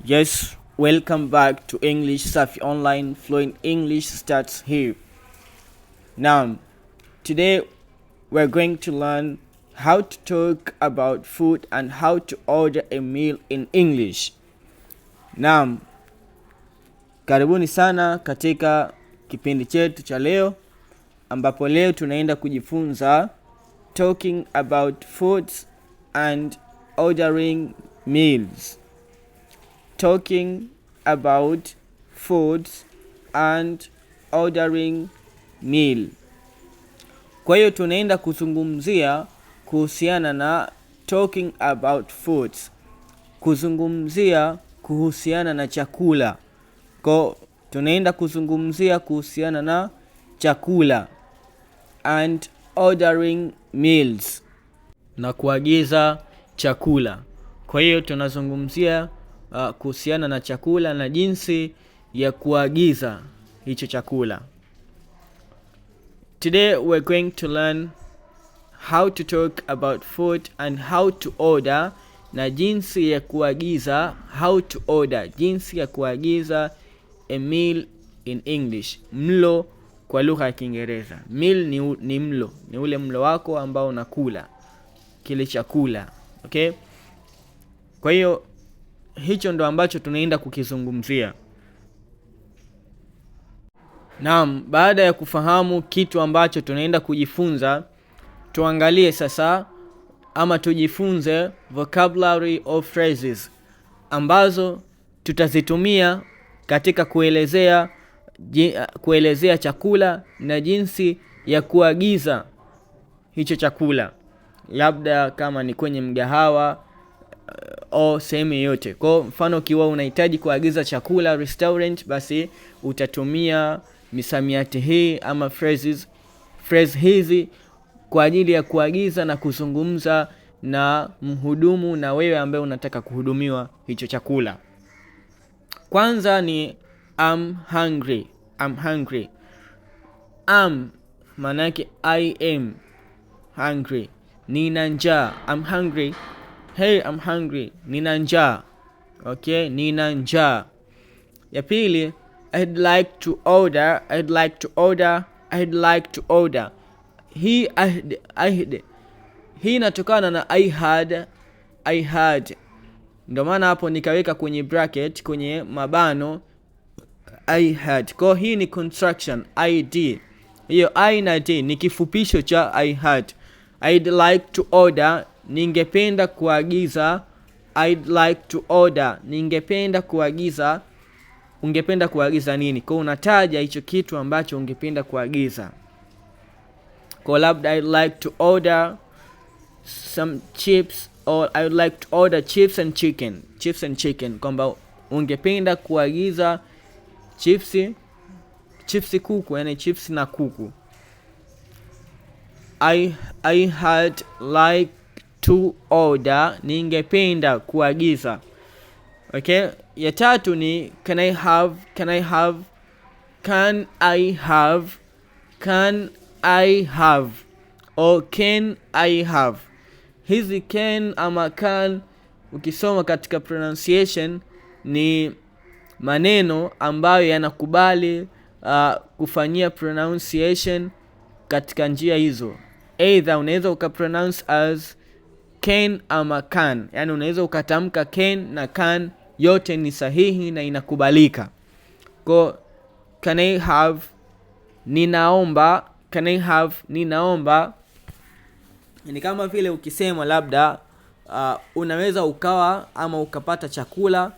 Yes, welcome back to English Safi Online. Fluent English starts here. Now, today we're going to learn how to talk about food and how to order a meal in English. Naam, karibuni sana katika kipindi chetu cha leo, ambapo leo tunaenda kujifunza talking about foods and ordering meals. Talking about foods and ordering meal. Kwa hiyo tunaenda kuzungumzia kuhusiana na talking about foods, kuzungumzia kuhusiana na chakula. Kwa tunaenda kuzungumzia kuhusiana na chakula and ordering meals, na kuagiza chakula. Kwa hiyo tunazungumzia kuhusiana na chakula na jinsi ya kuagiza hicho chakula. Today we're going to learn how to talk about food and how to order, na jinsi ya kuagiza, how to order, jinsi ya kuagiza a meal in English, mlo kwa lugha ya Kiingereza. Meal ni mlo, ni ule mlo wako ambao unakula kile chakula, okay? Kwa hiyo hicho ndo ambacho tunaenda kukizungumzia. Naam, baada ya kufahamu kitu ambacho tunaenda kujifunza, tuangalie sasa ama tujifunze vocabulary of phrases ambazo tutazitumia katika kuelezea chakula na jinsi ya kuagiza hicho chakula, labda kama ni kwenye mgahawa au sehemu yote. Kwa mfano, ukiwa unahitaji kuagiza chakula restaurant, basi utatumia misamiati hii ama phrase hizi kwa ajili ya kuagiza na kuzungumza na mhudumu na wewe ambaye unataka kuhudumiwa hicho chakula. Kwanza ni I'm hungry. I'm hungry. Maana yake I am hungry. Nina njaa. I'm hungry. Hey, I'm hungry. Nina njaa. Okay, nina njaa. Ya pili, I'd like to order. I'd like to order. I'd like to order. Hii inatokana na I had. Ndio maana hapo nikaweka kwenye bracket, kwenye mabano I had. Kwa hii ni construction, ID. Hiyo I na D ni kifupisho cha I had. I'd like to order, ningependa kuagiza. I'd like to order, ningependa kuagiza. Ungependa kuagiza nini? Kwa unataja hicho kitu ambacho ungependa kuagiza. Kwa labda I'd like to order some chips, or I would like to order chips and chicken. Chips and chicken, kwamba ungependa kuagiza chips kuku, yani chips na kuku. I had like to order, ningependa kuagiza. Okay? Ya tatu ni can I have. Or can I have. Hizi can ama can, ukisoma katika pronunciation, ni maneno ambayo yanakubali kufanyia pronunciation katika njia hizo. Either unaweza ukapronounce as can ama can, yani unaweza ukatamka can na can, yote ni sahihi na inakubalika. Kwa can I have, ninaomba. Can I have, ninaomba. Ni kama vile ukisema labda unaweza ukawa ama ukapata chakula.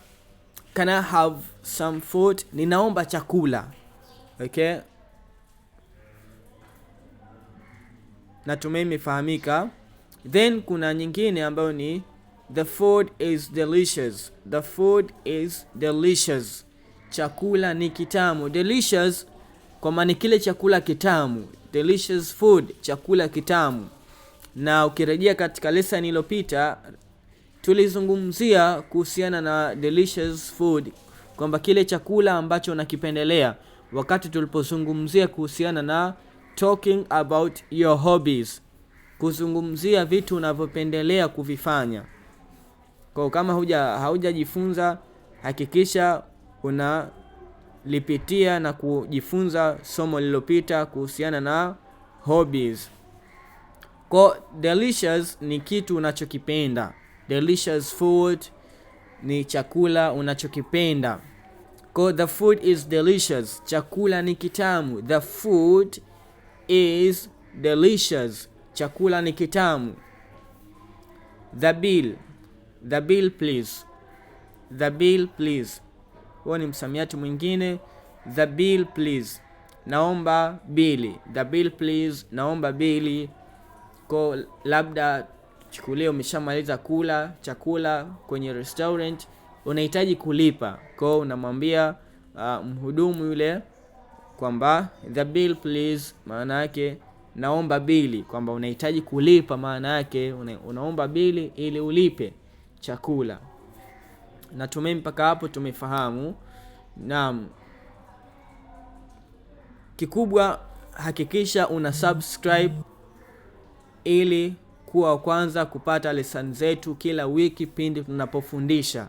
Can I have some food? Ninaomba chakula. Okay? Natumai imefahamika. Then kuna nyingine ambayo ni the food is delicious. The food is delicious. Chakula ni kitamu. Delicious kwa maana kile chakula kitamu. Delicious food, chakula kitamu. Na ukirejea katika lesson iliyopita, tulizungumzia kuhusiana na delicious food, kwamba kile chakula ambacho unakipendelea, wakati tulipozungumzia kuhusiana na talking about your hobbies, kuzungumzia vitu unavyopendelea kuvifanya. Kwa kama haujajifunza hakikisha unalipitia na kujifunza somo lililopita kuhusiana na hobbies. Kwa delicious ni kitu unachokipenda. Delicious food ni chakula unachokipenda. Kwa the food is delicious, chakula ni kitamu. The food is delicious, chakula ni kitamu. The bill please. The bill please, huo ni msamiati mwingine. The bill please, naomba bili. The bill please, naomba bili. Kwa labda chukulia umeshamaliza kula chakula kwenye restaurant, unahitaji kulipa. Kwa unamwambia mhudumu yule kwamba the bill please, maana yake naomba bili, kwamba unahitaji kulipa, maana yake unaomba bili ili ulipe chakula. Natumai mpaka hapo tumefahamu. Naam, kikubwa hakikisha una subscribe ili kuwa kwanza kupata lesson zetu kila wiki pindi tunapofundisha.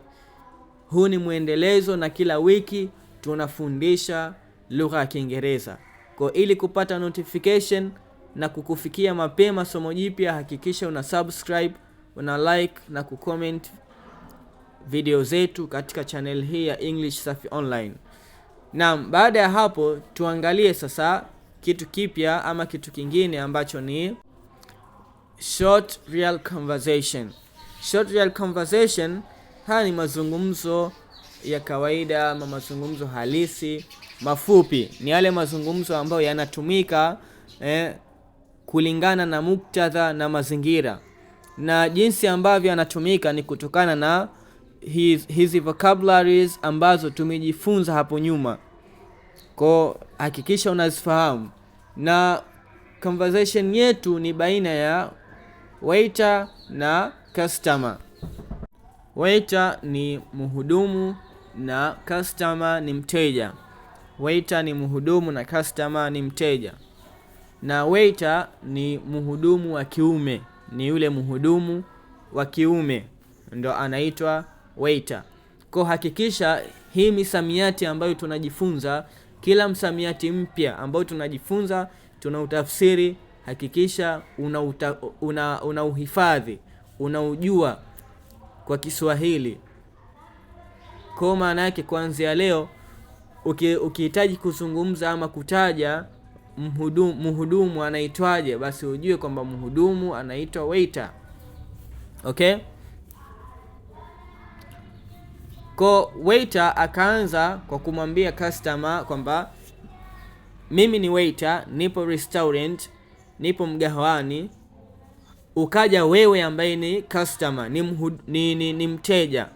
Huu ni muendelezo na kila wiki tunafundisha lugha ya Kiingereza. Kwa ili kupata notification na kukufikia mapema somo jipya, hakikisha una subscribe, una like na kucomment video zetu katika channel hii ya English Safi Online. Naam, baada ya hapo tuangalie sasa kitu kipya ama kitu kingine ambacho ni short real conversation. Short real conversation, haya ni mazungumzo ya kawaida ama mazungumzo halisi mafupi. Ni yale mazungumzo ambayo yanatumika kulingana na muktadha na mazingira. Na jinsi ambavyo yanatumika ni kutokana na hizi vocabularies ambazo tumejifunza hapo nyuma. Kwa hakikisha unazifahamu. Na conversation yetu ni baina ya waiter na customer. Waiter ni mhudumu na customer ni mteja. Waiter ni mhudumu na customer ni mteja. Na waiter ni mhudumu wa kiume, ni yule mhudumu wa kiume ndo anaitwa waiter. Kwa hakikisha hii misamiati ambayo tunajifunza, kila msamiati mpya ambao tunajifunza tunautafsiri, hakikisha unauhifadhi, unaujua kwa Kiswahili. Kwa maana yake kuanzia leo ukihitaji kuzungumza ama kutaja mhudumu anaitwaje, basi ujue kwamba mhudumu anaitwa waiter. Okay? Kwa waiter akaanza kwa kumwambia customer kwamba mimi ni waiter, nipo restaurant, nipo mgahawani. Ukaja wewe ambaye ni customer, ni mteja.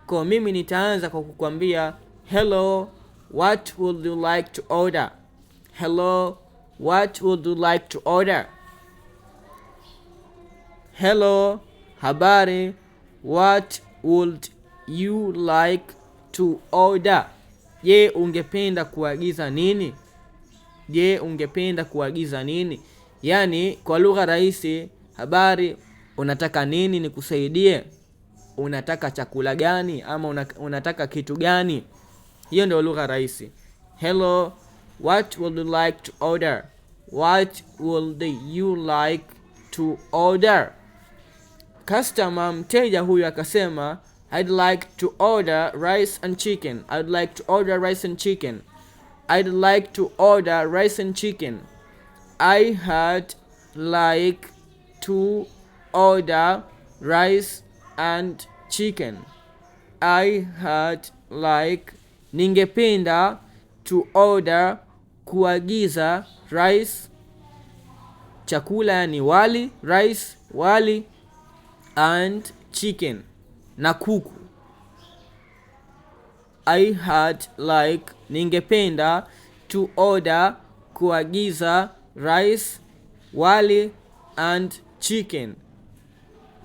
Kwa mimi nitaanza kwa kukwambia hello, what would you like to order? Hello, what would you like to order? Hello, habari, what would you like to order? Je, ungependa kuagiza nini? Je, ungependa kuagiza nini? Yani kwa lugha rahisi, habari, unataka nini nikusaidie? Unataka chakula gani ama unataka kitu gani? Hiyo ndio lugha rahisi. Hello, what would you like to order? What would you like to order? Customer, mteja huyu akasema I'd like to order rice and chicken. I'd like to order rice and chicken. I'd like to order rice and chicken. I had like to order rice and chicken. I had like, ningependa, to order, kuagiza, rice, chakula ni wali, rice, wali, and chicken, na kuku. I had like, ningependa, to order, kuagiza, rice, wali, and chicken,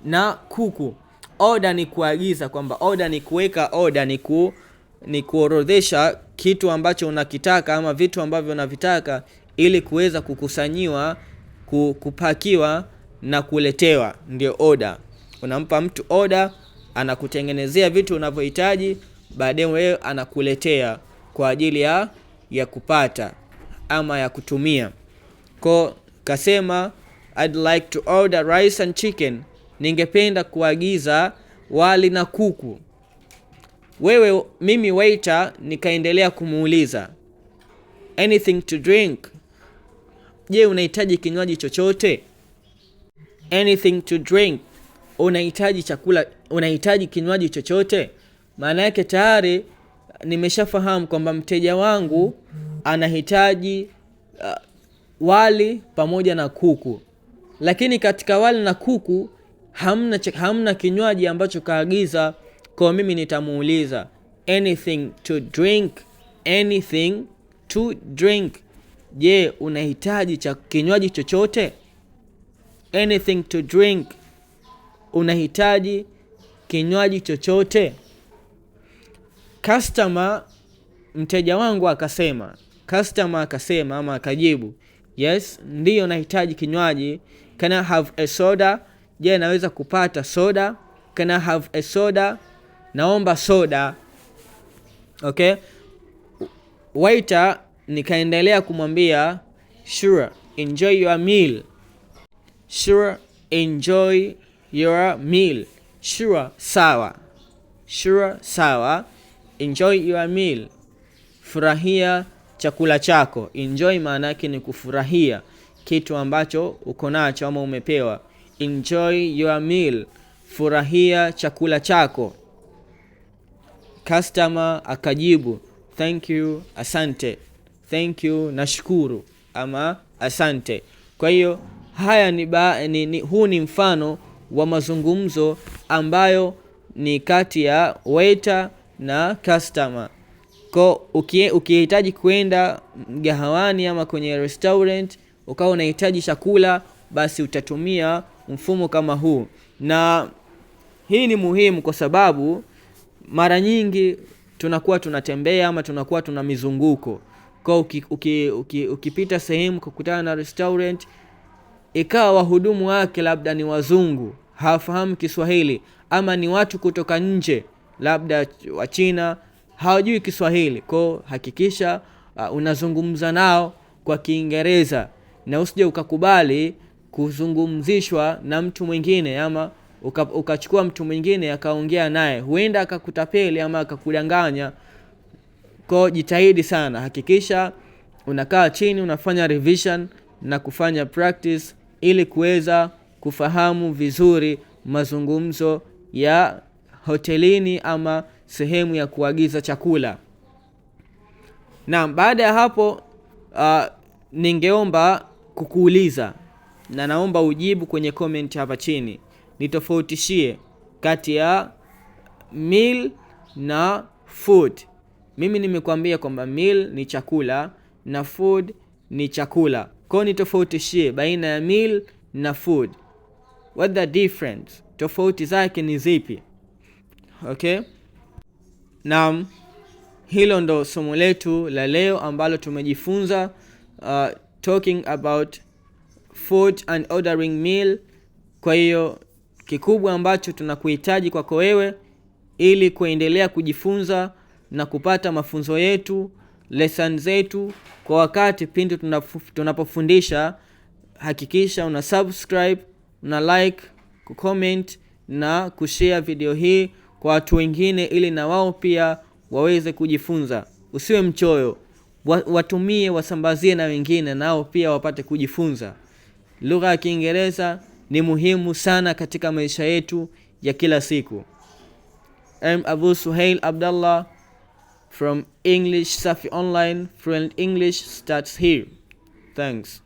na kuku. Order ni kuagiza, kwamba order ni kuweka, order ni kuorodhesha kitu ambacho unakitaka ama vitu ambavyo unavitaka ili kuweza kukusanyiwa, kupakiwa na kuletewa, ndio order. Unampa mtu order, anakutengenezea vitu unavyohitaji, baadaye wewe anakuletea kwa ajili ya kupata ama ya kutumia. Kwa kasema I'd like to order rice and chicken, ningependa kuagiza wali na kuku. Mimi waiter nikaendelea kumuuliza anything to drink, je, unahitaji kinywaji chochote? Anything to drink, unahitaji chakula, unahitaji kinywaji chochote? Maana yake tayari nimeshafahamu kwamba mteja wangu anahitaji wali pamoja na kuku, lakini katika wali na kuku hamna kinywaji ambacho kaagiza. Kwa mimi nitamuuliza anything to drink, anything to drink, je, unahitaji kinywaji chochote? Anything to drink, unahitaji kinywaji chochote? Mteja wangu akasema ama akajibu, yes, ndiyo nahitaji kinywaji. Can I have a soda? Je, naweza kupata soda? Can I have a soda? Naomba soda. Okay? Waiter nikaendelea kumwambia sure, enjoy your meal. Sure, enjoy your meal. Sure, sawa. Sure, sawa. Enjoy your meal, furahia chakula chako. Enjoy maana yake ni kufurahia kitu ambacho uko nacho ama umepewa. Enjoy your meal, furahia chakula chako. Customer akajibu thank you, asante. Thank you, nashukuru, ama asante. Kwa hiyo haya huu ni mfano wa mazungumzo ambayo ni kati ya waiter na customer. Kwa ukihitaji kwenda mgahawani ama kwenye restaurant ukawa unahitaji chakula, basi utatumia mfumo kama huu. Na hii ni muhimu kwa sababu mara nyingi tunakuwa tunatembea ama tunakuwa tuna mizunguko. Kwa ukipita sehemu kukutana na restaurant, ikawa wahudumu wake labda ni wazungu, hawafahamu Kiswahili, ama ni watu kutoka nje, labda wa China, hawajui Kiswahili. Kwa hakikisha unazungumza nao kwa Kiingereza, na usije ukakubali kuzungumzishwa na mtu mwingine ama ukachukua mtu mwingine akaongea naye, huenda akakutapeli ama akakudanganya. Kwa jitahidi sana, hakikisha unakaa chini, unafanya revision na kufanya practice ili kuweza kufahamu vizuri mazungumzo ya hotelini ama sehemu ya kuagiza chakula. Na baada ya hapo ningeomba kukuuliza, na naomba ujibu kwenye comment hapa chini. Nitofautishie kati ya meal na food. Mimi nimekuambia kwamba meal ni chakula na food ni chakula. Kwa nitofautishie baina ya meal na food. What the difference? Tofauti zake ni zipi? Okay? Naam, hilo ndo somo letu la leo ambalo tumejifunza talking about food and ordering meal. Kwa hiyo kikubwa ambacho tunakuhitaji kwako wewe ili kuendelea kujifunza na kupata mafunzo yetu, lesson zetu kwa wakati pindi tunapofundisha, hakikisha una subscribe, una like, kucomment na kushare video hii kwa watu wengine ili na wao pia waweze kujifunza. Usiwe mchoyo, watumie, wasambazie na wengine nao pia wapate kujifunza. Lugha ya Kiingereza ni muhimu sana katika maisha yetu ya kila siku. I'm Abu Suhail Abdallah from English Safi Online. Fluent English starts here. Thanks.